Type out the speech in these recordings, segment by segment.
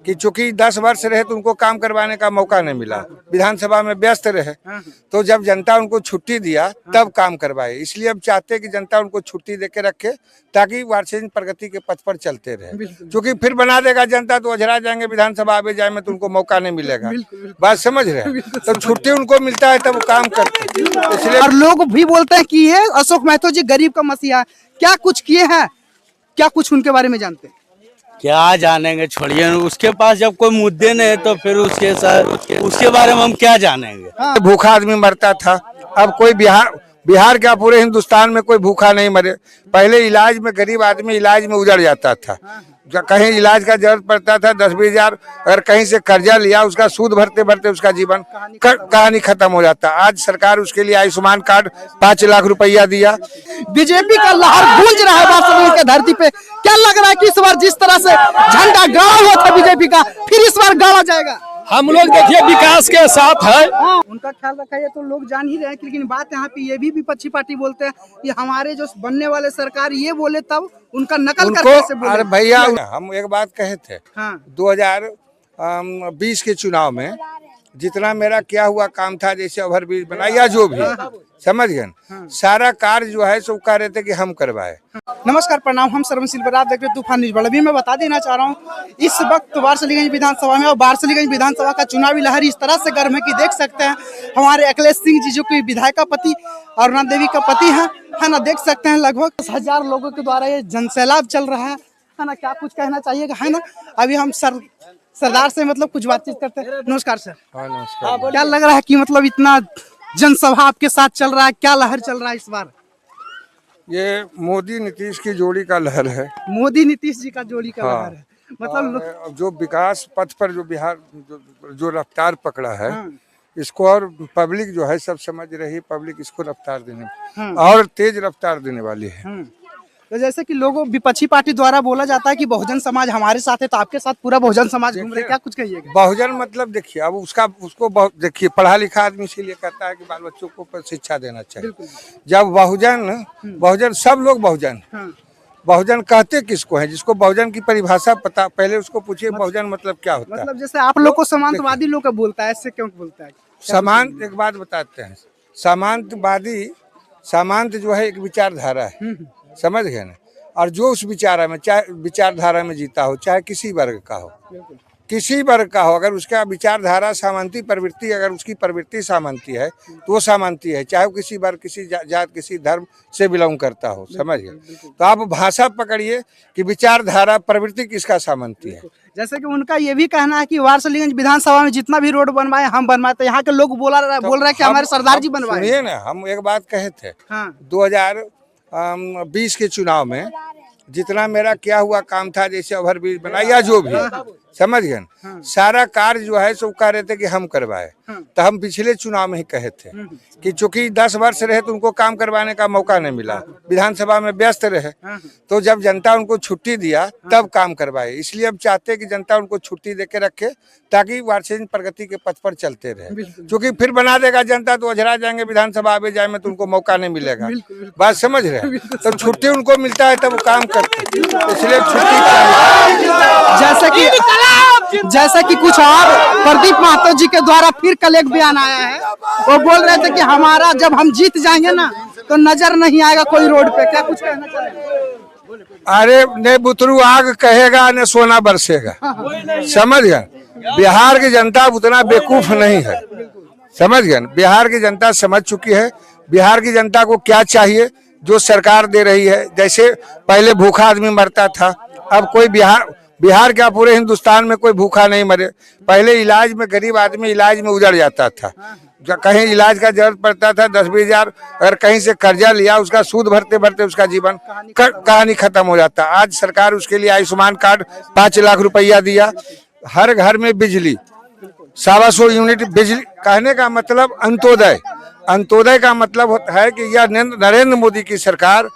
कि चूंकि 10 वर्ष रहे तो उनको काम करवाने का मौका नहीं मिला, विधानसभा में व्यस्त रहे, तो जब जनता उनको छुट्टी दिया तब काम करवाए। इसलिए अब चाहते हैं कि जनता उनको छुट्टी देके रखे ताकि वार्षिक प्रगति के पथ पर चलते रहे। क्योंकि फिर बना देगा जनता तो अझरा जाएंगे, विधानसभा आवे जाए में तो उनको मौका नहीं मिलेगा। बात समझ रहे हैं? तो छुट्टी उनको मिलता है तब वो काम करते हैं। इसलिए और लोग भी बोलते हैं कि ये अशोक महतो जी गरीब का मसीहा है। क्या कुछ किए हैं, क्या कुछ उनके बारे में जानते हैं? क्या जानेंगे, छोड़िए। उसके पास जब कोई मुद्दे नहीं है तो फिर उसके साथ उसके बारे में हम क्या जानेंगे। भूखा आदमी मरता था, अब कोई बिहार क्या पूरे हिंदुस्तान में कोई भूखा नहीं मरे। पहले इलाज में गरीब आदमी इलाज में उजड़ जाता था, कहीं इलाज का जरूरत पड़ता था 10-20 हजार, अगर कहीं से कर्जा लिया उसका सूद भरते भरते उसका जीवन कहानी खत्म हो जाता। आज सरकार उसके लिए आयुष्मान कार्ड 5 लाख रुपया दिया। बीजेपी का लहर गूंज रहा है वाराणसी के धरती पे। क्या लग रहा है कि इस बार जिस तरह से झंडा गाड़ा हुआ था बीजेपी का, फिर इस बार गाड़ा जाएगा? हम लोग देखिए विकास के साथ है। उनका ख्याल रखा है तो लोग जान ही रहे हैं, लेकिन बात यहाँ पे ये भी विपक्षी पार्टी बोलते हैं कि हमारे जो बनने वाले सरकार ये बोले तब उनका नकल करके से बोले। अरे भैया, हम एक बात कहे थे, हाँ। 2020 के चुनाव में जितना मेरा क्या हुआ काम था, जैसे ओवरब्रिज बना या जो भी, समझ गए, सारा कार्य जो है सब कह रहे थे कि हम करवाए। नमस्कार, प्रणाम, हम सर्वशील बराबर देख रहे हैं तूफान न्यूज बड़ा। अभी मैं बता देना चाह रहा हूँ इस वक्त वारसलीगंज विधानसभा में, और वारसलीगंज विधानसभा का चुनावी लहर इस तरह से गर्म है कि देख सकते हैं हमारे अखिलेश सिंह जी जो कि विधायका पति अरुणा देवी का पति है ना, देख सकते हैं लगभग 10,000 लोगों के द्वारा ये जनसैलाब चल रहा है ना। क्या कुछ कहना चाहिएगा, है ना? अभी हम सरदार से मतलब कुछ बातचीत करते हैं। नमस्कार सर। हाँ, नमस्कार। क्या लग रहा है कि मतलब इतना जनसभा आपके साथ चल रहा है, क्या लहर चल रहा है इस बार? ये मोदी नीतीश की जोड़ी का लहर है। मोदी नीतीश जी का जोड़ी का हाँ। लहर है, मतलब और जो विकास पथ पर जो बिहार जो रफ्तार पकड़ा है, हाँ। इसको और पब्लिक जो है सब समझ रही है, पब्लिक इसको रफ्तार देने हाँ। और तेज रफ्तार देने वाली है। तो जैसे कि लोगों विपक्षी पार्टी द्वारा बोला जाता है कि बहुजन समाज हमारे साथ है, तो आपके साथ पूरा बहुजन समाज घूम रहे, क्या कुछ कहिएगा? बहुजन मतलब देखिए, अब उसको देखिए, पढ़ा लिखा आदमी इसीलिए कहता है कि बाल बच्चों को शिक्षा देना चाहिए। जब बहुजन सब लोग बहुजन, बहुजन कहते किसको है? जिसको बहुजन की परिभाषा पता, पहले उसको पूछिए बहुजन मतलब क्या होता है। मतलब जैसे आप लोग को समांतवादी लोग बोलता है, ऐसे क्यों बोलता है? समांत, एक बात बताते हैं, सामांत जो है एक विचारधारा है, समझ गए ना। और जो उस विचारधारा में जीता हो, चाहे किसी वर्ग का हो, अगर उसका विचारधारा सामंती प्रवृत्ति, अगर उसकी प्रवृत्ति सामंती है तो वो सामंती है, चाहे वो किसी वर्ग, किसी जात, किसी धर्म से बिलोंग करता हो, समझ गए। तो आप भाषा पकड़िए कि विचारधारा प्रवृत्ति किसका सामंती है। जैसे कि उनका ये भी कहना है कि वारसलीगंज विधानसभा में जितना भी रोड बनवाए हम बनवाए, तो यहाँ के लोग बोल रहे हैं कि हमारे सरदार जी बनवाए। सुनिए ना, हम एक बात कहे थे, 2020 के चुनाव में जितना मेरा क्या हुआ काम था, जैसे ओवरब्रिज बना या जो भी, समझ गए, सारा कार्य जो है सब कह रहे थे कि हम करवाए। तो हम पिछले चुनाव में ही कहे थे कि चूंकि 10 वर्ष रहे तो उनको काम करवाने का मौका नहीं मिला, विधानसभा में व्यस्त रहे, तो जब जनता उनको छुट्टी दिया तब काम करवाए। इसलिए अब चाहते हैं कि जनता उनको छुट्टी देके रखे ताकि वार्षिक प्रगति के पथ पर चलते रहे। क्योंकि फिर बना देगा जनता तो अझरा जाएंगे, विधानसभा आवे जाए में तो उनको मौका नहीं मिलेगा। बात समझ रहे हैं? तो छुट्टी उनको मिलता है तब वो काम करते, इसलिए छुट्टी चाहिए। जैसे कि कुछ और प्रदीप महतो जी के द्वारा फिर कल एक बयान आया है, वो बोल रहे थे कि हमारा जब हम जीत जाएंगे ना तो नजर नहीं आएगा कोई रोड पे। क्या कुछ कहना चाहिए? अरे ने बुतरू आग कहेगा न सोना बरसेगा, समझ गए। बिहार की जनता उतना बेवकूफ नहीं है, समझ गए। बिहार की जनता समझ चुकी है बिहार की जनता को क्या चाहिए, जो सरकार दे रही है। जैसे पहले भूखा आदमी मरता था, अब कोई बिहार क्या पूरे हिंदुस्तान में कोई भूखा नहीं मरे। पहले इलाज में गरीब आदमी इलाज में उजड़ जाता था, कहीं इलाज का जरूरत पड़ता था 10-20 हजार, अगर कहीं से कर्जा लिया उसका सूद भरते भरते उसका जीवन कहानी खत्म हो जाता। आज सरकार उसके लिए आयुष्मान कार्ड 5 लाख रुपया दिया, हर घर में बिजली, 125 यूनिट बिजली। कहने का मतलब अंत्योदय का मतलब होता है कि यह नरेंद्र मोदी की सरकार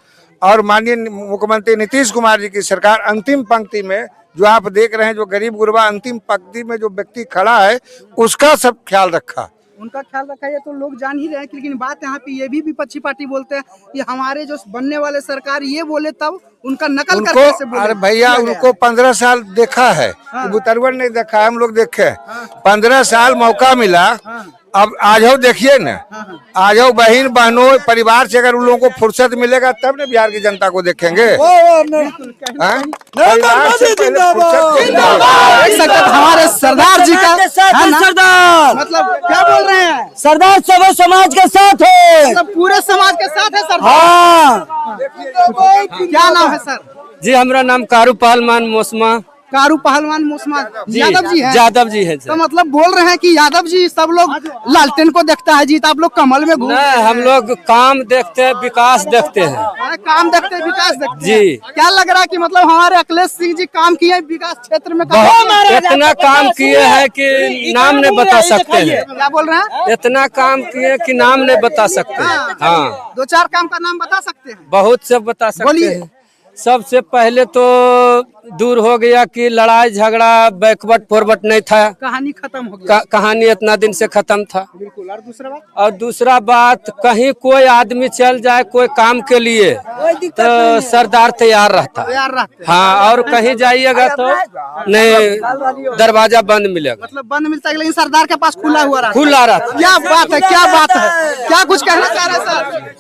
और माननीय मुख्यमंत्री नीतीश कुमार जी की सरकार अंतिम पंक्ति में, जो आप देख रहे हैं, जो गरीब गुरबा अंतिम पंक्ति में जो व्यक्ति खड़ा है उसका सब ख्याल रखा, उनका ख्याल रखा है तो लोग जान ही रहे हैं, लेकिन बात यहाँ पे ये भी विपक्षी पार्टी बोलते हैं कि हमारे जो बनने वाले सरकार ये बोले तब उनका नकल करके ऐसे उनको बोले। अरे भैया उनको 15 साल देखा है, बुतरवन नहीं देखा, हम लोग देखे 15 साल मौका मिला। अब आ जाओ देखिए ना, आ जाओ बहन बहनों परिवार से, अगर उन लोगों को फुर्सत मिलेगा तब ना बिहार की जनता को देखेंगे। हाँ? परिवार से पहले फुर्सत देख सकते हैं हमारे सरदार जी का है ना? सरदार मतलब क्या बोल रहे हैं, सरदार सब समाज के साथ है। मतलब पूरे समाज के साथ है सरदार। हाँ क्या नाम है सर? जी, हमारा नाम कारू पहलवान मोसमा कारू पहलवान मोसमा यादव जी है। यादव जी है तो मतलब बोल रहे हैं कि यादव जी सब लोग लालटेन को देखता है जीत, आप लोग कमल में घूम नहीं, हम लोग काम देखते हैं, विकास देखते हैं। काम देखते हैं, विकास देखते जी। हैं। क्या लग रहा है कि मतलब हमारे अखिलेश सिंह जी काम किए हैं विकास क्षेत्र में? बहुत इतना काम किए हैं कि नाम नहीं बता सकते हैं। क्या बोल रहे हैं? इतना काम किए कि नाम नहीं बता सकते हैं। हाँ, 2-4 काम का नाम बता सकते हैं? बहुत से बता सकते बोलिए। हैं। सबसे पहले तो दूर हो गया कि लड़ाई झगड़ा बैकवर्ड फॉरवर्ड नहीं था, कहानी खत्म हो गया। कहानी इतना दिन से खत्म था। बिल्कुल। और दूसरा बात? और दूसरा बात, कहीं कोई आदमी चल जाए कोई काम के लिए तो सरदार तैयार रहता है। तैयार रहते हैं। हाँ, और कहीं जाइएगा तो नहीं, दरवाजा बंद मिलेगा, मतलब बंद मिलता है लेकिन सरदार के पास खुला हुआ रहता है। खुला रहता है। क्या बात है, क्या बात है, क्या कुछ कहना चाह रहे हैं सर?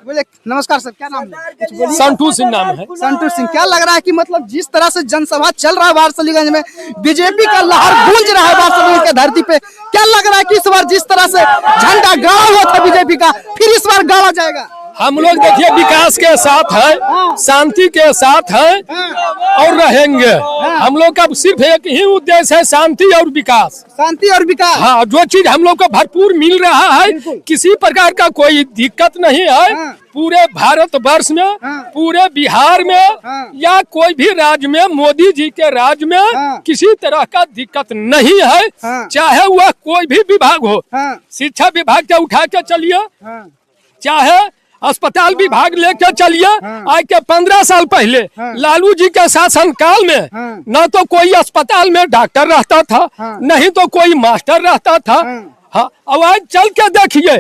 बोले नमस्कार सर, क्या नाम है? कुछ बोलिए। संटू सिंह नाम है। संतोष सिंह, क्या लग रहा है कि मतलब जिस तरह से जनसभा चल रहा है वारसलीगंज में, बीजेपी का लहर गूंज रहा है वारसलीगंज के धरती पे, क्या लग रहा है कि इस बार जिस तरह से झंडा गाड़ा हुआ था बीजेपी का, फिर इस बार गाड़ा जाएगा? हम लोग देखिए विकास के साथ है, शांति के साथ है और रहेंगे। हम लोग का सिर्फ एक ही उद्देश्य है, शांति और विकास। शांति और विकास। हाँ, जो चीज हम लोग को भरपूर मिल रहा है, किसी प्रकार का कोई दिक्कत नहीं है। पूरे भारत वर्ष में, पूरे बिहार में या कोई भी राज्य में, मोदी जी के राज्य में किसी तरह का दिक्कत नहीं है। चाहे वह कोई भी विभाग हो, शिक्षा विभाग से उठा के चलिए, चाहे अस्पताल विभाग लेके चलिए। आज के 15 साल पहले लालू जी के शासन काल में न तो कोई अस्पताल में डॉक्टर रहता था, नहीं तो कोई मास्टर रहता था। हाँ, अब आज चल के देखिए,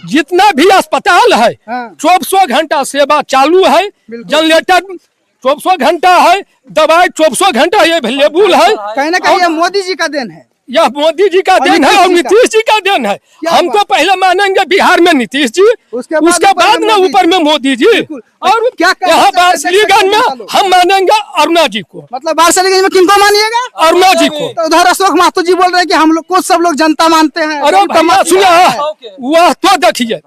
जितना भी अस्पताल है 24 घंटा सेवा चालू है, जनरेटर 24 घंटा है, दवाई 24 घंटा अवेलेबल है। कहीं ना कहीं ये मोदी जी का देन है, यह मोदी जी का देन है और नीतीश जी का देन है। हमको पहले मानेंगे बिहार में नीतीश जी, उसके बाद में ऊपर में मोदी जी, और क्या यहाँ वारसलीगंज में हम मानेंगे अरुणा जी को। मतलब वारसलीगंज में किनको मानिएगा? अरुणा जी को। तो उधर अशोक महतो जी बोल रहे हैं कि हम लोग को सब लोग जनता मानते हैं। अरे भैया सुना, वह तो देखिए,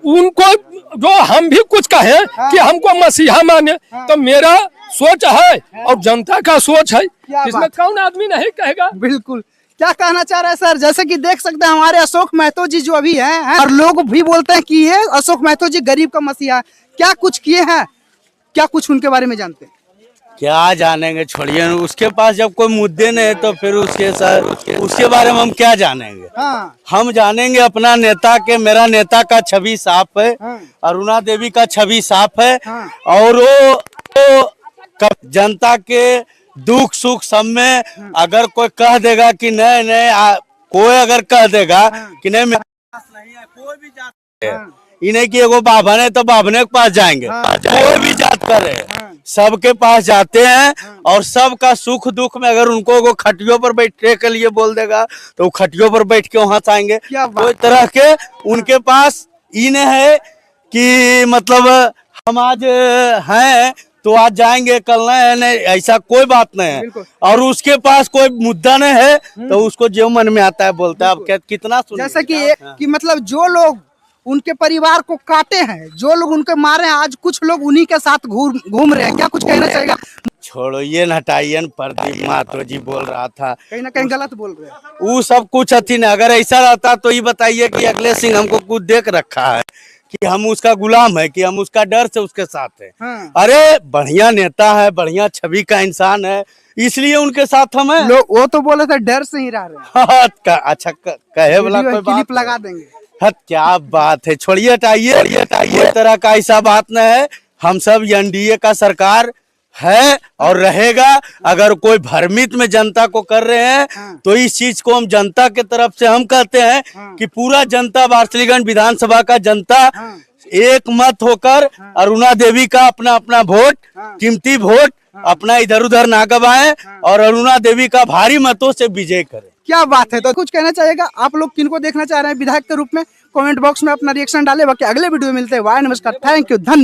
उनको जो हम भी कुछ कहे कि हमको मसीहा माने, तो मेरा सोच है और जनता का सोच है, इसमें कौन आदमी नहीं कहेगा। बिल्कुल। क्या कहना चाह रहे हैं सर? जैसे कि देख सकते हैं हमारे अशोक महतो जी जो अभी हैं, और लोग भी बोलते हैं कि ये अशोक महतो जी गरीब का मसीहा है। क्या कुछ किए हैं, क्या कुछ उनके बारे में जानते हैं? क्या जानेंगे, छोड़िए। उसके पास जब कोई मुद्दे नहीं तो फिर उसके साथ उसके बारे में हम क्या जानेंगे। हम जानेंगे अपना नेता के, मेरा नेता का छवि साफ है, अरुणा देवी का छवि साफ है, और वो जनता के दुख सुख सब में अगर कोई कह देगा कि नहीं नहीं, कोई अगर कह देगा कि नहीं मेरे पास नहीं है, कोई भी जात है, ये नहीं कि एगो बाभन है तो बाभने के पास जाएंगे, कोई भी जात करे सबके पास जाते हैं, और सबका सुख दुख में अगर उनको वो खटियों पर बैठने के लिए बोल देगा तो वो खटियों पर बैठ के वहां से आएंगे। कोई तरह के उनके पास इन्हें है कि मतलब हम आज हैं तो आज जाएंगे, कल नहीं, ऐसा कोई बात नहीं है। और उसके पास कोई मुद्दा नहीं है तो उसको जो मन में आता है बोलता है। अब कितना जैसे कि मतलब जो लोग उनके परिवार को काटे हैं, जो लोग उनके मारे हैं, आज कुछ लोग उन्हीं के साथ घूम रहे हैं। क्या कुछ कहना चाहिए? छोड़िए हटाइए, प्रदीप महतो जी बोल रहा था, कहीं ना कहीं गलत बोल रहे हैं। वो सब कुछ अथी नहीं। अगर ऐसा रहता तो ये बताइए कि अखिलेश सिंह हमको कुछ देख रखा है कि हम उसका गुलाम है, कि हम उसका डर से उसके साथ है। अरे बढ़िया नेता है, बढ़िया छवि का इंसान है, इसलिए उनके साथ हम हैं। लोग वो तो बोले थे डर से ही रह रहे हैं। अच्छा कहे वाला कोई क्लिप लगा देंगे। क्या बात है, छोड़िए हटाइए, ये तरह का ऐसा बात नहीं है। हम सब एनडीए का सरकार है और रहेगा। अगर कोई भ्रमित में जनता को कर रहे हैं तो इस चीज को हम जनता के तरफ से हम कहते हैं कि पूरा जनता वारसिलीगंज विधानसभा का जनता एक मत होकर अरुणा देवी का अपना अपना वोट, कीमती वोट अपना इधर उधर ना गवाएं और अरुणा देवी का भारी मतों से विजय करें। क्या बात है। तो कुछ कहना चाहिएगा आप लोग किनको देखना चाह रहे हैं विधायक के रूप में, कमेंट बॉक्स में अपना रिएक्शन डाले। बाकी अगले वीडियो में मिलते हैं। वाह, नमस्कार, थैंक यू, धन्यवाद।